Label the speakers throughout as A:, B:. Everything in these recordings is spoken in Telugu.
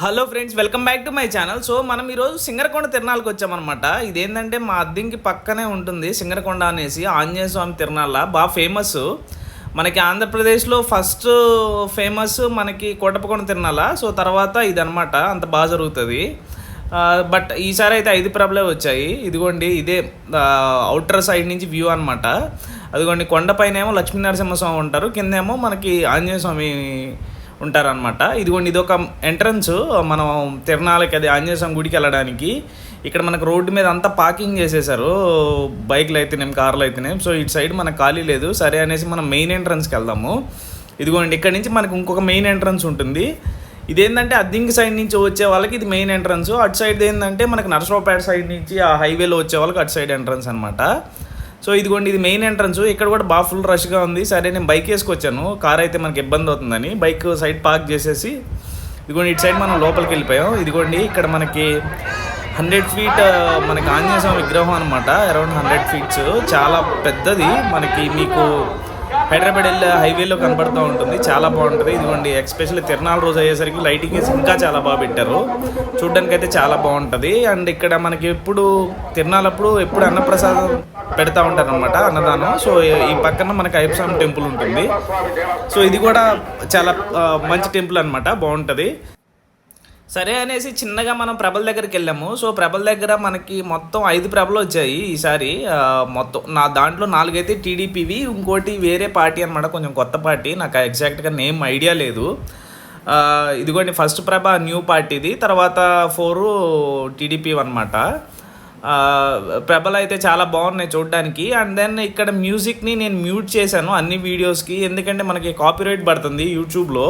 A: Hello friends, welcome back to my channel. So మనం ఈరోజు సింగరకొండ తిరణాలకు వచ్చామన్నమాట. ఇదేంటంటే మా అద్దెంకి పక్కనే ఉంటుంది సింగరకొండ అనేసి ఆంజనేయ స్వామి తిరణాల బాగా ఫేమస్. మనకి ఆంధ్రప్రదేశ్లో ఫస్ట్ ఫేమస్ మనకి కోటప్పకొండ తిరణాల. సో తర్వాత ఇదనమాట, అంత బాగా జరుగుతుంది. బట్ ఈసారి అయితే 5 ప్రభలే వచ్చాయి. ఇదిగోండి, ఇదే అవుటర్ సైడ్ నుంచి వ్యూ అనమాట. అదిగోండి, కొండపైన ఏమో లక్ష్మీనరసింహస్వామి ఉంటారు, కిందేమో మనకి ఆంజనేయ స్వామి ఉంటారనమాట. ఇదిగోండి, ఇది ఒక ఎంట్రన్స్ మనం తిరణాలకి, అది ఆంజనేయ స్వామి గుడికి వెళ్ళడానికి. ఇక్కడ మనకు రోడ్డు మీద అంతా పార్కింగ్ చేసేసారు, బైక్లు అయితేనేం కార్లు అయితేనేం. సో ఇటు సైడ్ మనకు ఖాళీ లేదు, సరే అనేసి మనం మెయిన్ ఎంట్రన్స్కి వెళ్దాము. ఇదిగోండి, ఇక్కడ నుంచి మనకు ఇంకొక మెయిన్ ఎంట్రన్స్ ఉంటుంది. ఇదేంటంటే అద్దింకి సైడ్ నుంచి వచ్చే వాళ్ళకి ఇది మెయిన్ ఎంట్రన్స్. అటు సైడ్ ఏంటంటే మనకు నరసరావుపేట సైడ్ నుంచి ఆ హైవేలో వచ్చే వాళ్ళకి అటు సైడ్ ఎంట్రన్స్ అనమాట. సో ఇదిగోండి, ఇది మెయిన్ ఎంట్రన్స్. ఇక్కడ కూడా బాగా ఫుల్ రష్గా ఉంది. సరే నేను బైక్ వేసుకొచ్చాను, కార్ అయితే మనకి ఇబ్బంది అవుతుందని బైక్ సైడ్ పార్క్ చేసేసి ఇదిగోండి ఇటు సైడ్ మనం లోపలికి వెళ్ళిపోయాం. ఇదిగోండి, ఇక్కడ మనకి 100 ఫీట్ మనకి ఆంజనేయ స్వామి విగ్రహం అనమాట. అరౌండ్ 100 ఫీట్స్, చాలా పెద్దది. మనకి మీకు హైదరాబాద్ వెళ్ళే హైవేలో కనపడుతూ ఉంటుంది, చాలా బాగుంటుంది. ఇదిగోండి, ఎస్పెషల్లీ తిరణాల రోజు అయ్యేసరికి లైటింగ్ ఇంకా చాలా బాగా పెట్టారు, చూడ్డానికి అయితే చాలా బాగుంటుంది. అండ్ ఇక్కడ మనకి ఎప్పుడు తిరణాలప్పుడు ఎప్పుడు అన్నప్రసాదం పెడతా ఉంటారు అనమాట, అన్నదానం. సో ఈ పక్కన మనకి అయ్యప్ప స్వామి టెంపుల్ ఉంటుంది. సో ఇది కూడా చాలా మంచి టెంపుల్ అనమాట, బాగుంటుంది. సరే అనేసి చిన్నగా మనం ప్రభల దగ్గరికి వెళ్ళాము. సో ప్రభల దగ్గర మనకి మొత్తం 5 ప్రభలు వచ్చాయి ఈసారి. మొత్తం నా దాంట్లో 4 అయితే టీడీపీవి, ఇంకోటి వేరే పార్టీ అనమాట, కొంచెం కొత్త పార్టీ, నాకు ఎగ్జాక్ట్గా నేమ్ ఐడియా లేదు. ఇదిగోండి, ఫస్ట్ ప్రభ న్యూ పార్టీది, తర్వాత 4 టీడీపీ అనమాట. ప్రభలు అయితే చాలా బాగున్నాయి చూడడానికి. అండ్ దెన్ ఇక్కడ మ్యూజిక్ని నేను మ్యూట్ చేశాను అన్ని వీడియోస్కి, ఎందుకంటే మనకి కాపీరైట్ పడుతుంది యూట్యూబ్లో.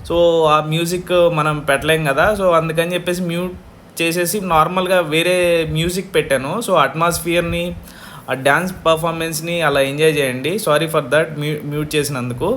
A: సో ఆ మ్యూజిక్ మనం పెట్టలేం కదా, సో అందుకని చెప్పేసి మ్యూట్ చేసేసి నార్మల్గా వేరే మ్యూజిక్ పెట్టాను. సో అట్మాస్ఫియర్ని, ఆ డ్యాన్స్ పర్ఫార్మెన్స్ని అలా ఎంజాయ్ చేయండి. సారీ ఫర్ దట్ మ్యూట్ చేసినందుకు.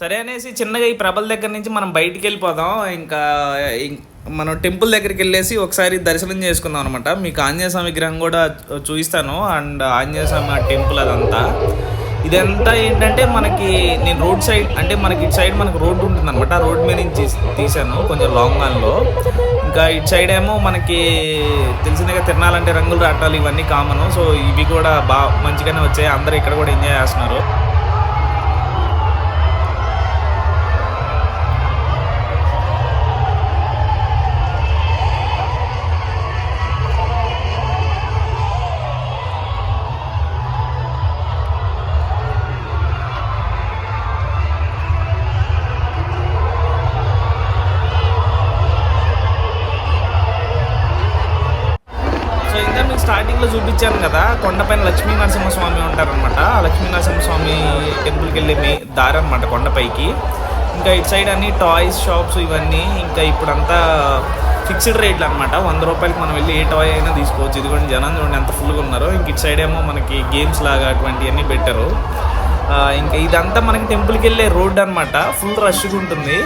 A: సరే అనేసి చిన్నగా ఈ ప్రభల దగ్గర నుంచి మనం బయటికి వెళ్ళిపోదాం. ఇంకా మనం టెంపుల్ దగ్గరికి వెళ్ళేసి ఒకసారి దర్శనం చేసుకుందాం అనమాట. మీకు ఆంజనేయ స్వామి విగ్రహం కూడా చూపిస్తాను, అండ్ ఆంజనేయ స్వామి టెంపుల్ అదంతా. ఇదంతా ఏంటంటే మనకి నేను రోడ్ సైడ్, అంటే మనకి ఇటు సైడ్ మనకు రోడ్డు ఉంటుంది అనమాట. ఆ రోడ్ మీద నుంచి తీసాను కొంచెం లాంగ్ గాన్లో. ఇంకా ఇటు సైడ్ ఏమో మనకి తెలిసిందిగా తిరణాలంటే రంగులు రాటాలు ఇవన్నీ కామను. సో ఇవి కూడా బాగా మంచిగానే వచ్చాయి, అందరూ ఇక్కడ కూడా ఎంజాయ్ చేస్తున్నారు. స్టార్టింగ్లో చూపించాను కదా, కొండపైన లక్ష్మీ నరసింహస్వామి ఉంటారనమాట. ఆ లక్ష్మీ నరసింహస్వామి టెంపుల్కి వెళ్ళే దారి అనమాట కొండపైకి. ఇంకా ఇటు సైడ్ అన్ని టాయ్స్ షాప్స్ ఇవన్నీ. ఇంకా ఇప్పుడంతా ఫిక్స్డ్ రేట్లు అనమాట. 100 రూపాయలకి మనం వెళ్ళి ఏ టాయ్ అయినా తీసుకోవచ్చు. ఇదిగోండి జనం చూడండి ఎంత ఫుల్గా ఉన్నారో. ఇంక ఇటు సైడ్ ఏమో మనకి గేమ్స్ లాగా అటువంటివన్నీ పెట్టారు. ఇంకా ఇదంతా మనకి టెంపుల్కి వెళ్ళే రోడ్ అనమాట. ఫుల్ రష్గా ఉంటుంది.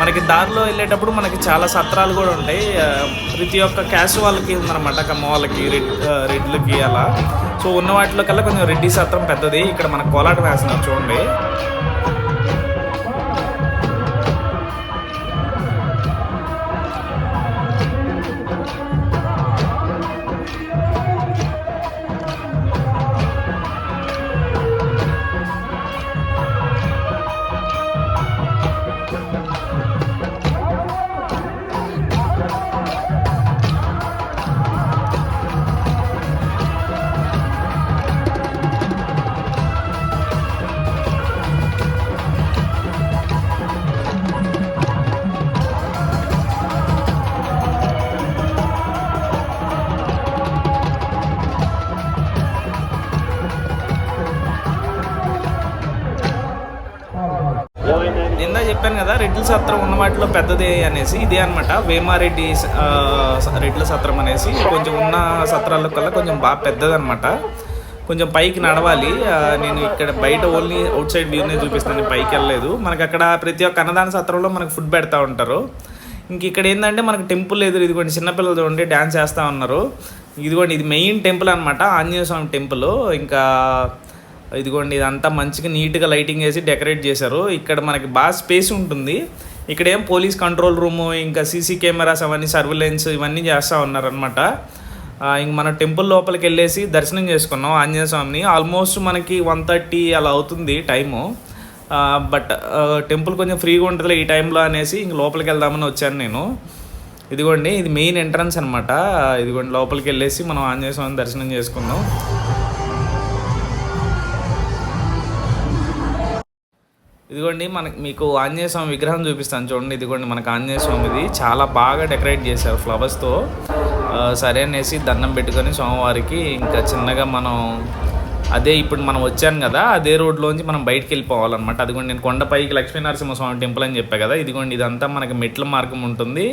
A: మనకి దారిలో వెళ్ళేటప్పుడు మనకి చాలా సత్రాలు కూడా ఉంటాయి. ప్రతి ఒక్క క్యాస్ట్ వాళ్ళకి ఉందన్నమాట, కమ్మ వాళ్ళకి, రెడ్లకి అలా. సో ఉన్న వాటిలో కల్లా కొంచెం రెడ్డి సత్రం పెద్దది. ఇక్కడ మనకు కోలాటం వేస్తున్నారు చూడండి. నిన్న చెప్పాను కదా రెడ్ల సత్రం ఉన్న వాటిలో పెద్దదే అనేసి, ఇదే అనమాట వేమారెడ్డి రెడ్ల సత్రం అనేసి. కొంచెం ఉన్న సత్రాల కల్లా కొంచెం బాగా పెద్దదనమాట. కొంచెం పైకి నడవాలి. నేను ఇక్కడ బయట ఓన్లీ అవుట్ సైడ్ వ్యూనే చూపిస్తాను, పైకి వెళ్ళలేదు. మనకి అక్కడ ప్రతి ఒక్క అన్నదాన సత్రంలో మనకు ఫుడ్ పెడతా ఉంటారు. ఇంక ఇక్కడ ఏంటంటే మనకు టెంపుల్ ఎదురు ఇదిగోండి చిన్నపిల్లలు చూడండి డ్యాన్స్ చేస్తూ ఉన్నారు. ఇదిగోండి ఇది మెయిన్ టెంపుల్ అనమాట, ఆంజనేయ స్వామి టెంపుల్. ఇంకా ఇదిగోండి ఇదంతా మంచిగా నీట్గా లైటింగ్ వేసి డెకరేట్ చేశారు. ఇక్కడ మనకి బాగా స్పేస్ ఉంటుంది. ఇక్కడ ఏం పోలీస్ కంట్రోల్ రూము, ఇంకా సీసీ కెమెరాస్ అవన్నీ సర్వేలెన్స్ ఇవన్నీ చేస్తూ ఉన్నారనమాట. ఇంక మన టెంపుల్ లోపలికి వెళ్ళేసి దర్శనం చేసుకున్నాం ఆంజనేయ స్వామిని. ఆల్మోస్ట్ మనకి 1:30 అలా అవుతుంది టైము. బట్ టెంపుల్ కొంచెం ఫ్రీగా ఉంటుంది ఈ టైంలో అనేసి ఇంక లోపలికి వెళ్దామని వచ్చాను నేను. ఇదిగోండి ఇది మెయిన్ ఎంట్రన్స్ అనమాట. ఇదిగోండి లోపలికి వెళ్ళేసి మనం ఆంజనేయ స్వామిని దర్శనం చేసుకుందాం. ఇదిగోండి మీకు ఆంజనేయ స్వామి విగ్రహం చూపిస్తాను చూడండి. ఇదిగోండి మనకు ఆంజనేయ స్వామిది చాలా బాగా డెకరేట్ చేశారు ఫ్లవర్స్తో. సరే అనేసి దండం పెట్టుకొని స్వామివారికి ఇంకా చిన్నగా మనం ఇప్పుడు మనం వచ్చాను కదా అదే రోడ్లోంచి మనం బయటికి వెళ్ళిపోవాలన్నమాట. అదిగోండి నేను కొండపైకి లక్ష్మీనరసింహస్వామి టెంపుల్ అని చెప్పా కదా. ఇదిగోండి ఇదంతా మనకి మెట్ల మార్గం ఉంటుంది,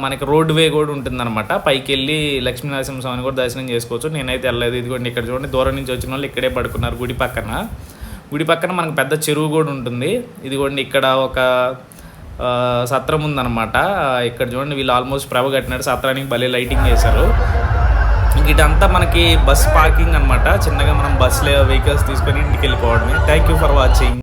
A: మనకి రోడ్ వే కూడా ఉంటుందన్నమాట. పైకి వెళ్ళి లక్ష్మీనరసింహస్వామిని కూడా దర్శనం చేసుకోవచ్చు. నేనైతే వెళ్ళలేదు. ఇదిగోండి ఇక్కడ చూడండి దూరం నుంచి వచ్చిన వాళ్ళు ఇక్కడే పడుకున్నారు గుడి పక్కన మనకు పెద్ద చెరువు కూడా ఉంటుంది. ఇదిగోండి ఇక్కడ ఒక సత్రం ఉందన్నమాట. ఇక్కడ చూడండి వీళ్ళు ఆల్మోస్ట్ ప్రభ కట్టినారు, సత్రానికి భలే లైటింగ్ చేశారు. ఇదంతా మనకి బస్ పార్కింగ్ అనమాట. చిన్నగా మనం బస్సులో వెహికల్స్ తీసుకొని ఇంటికి వెళ్ళిపోవడమే. Thank you for watching.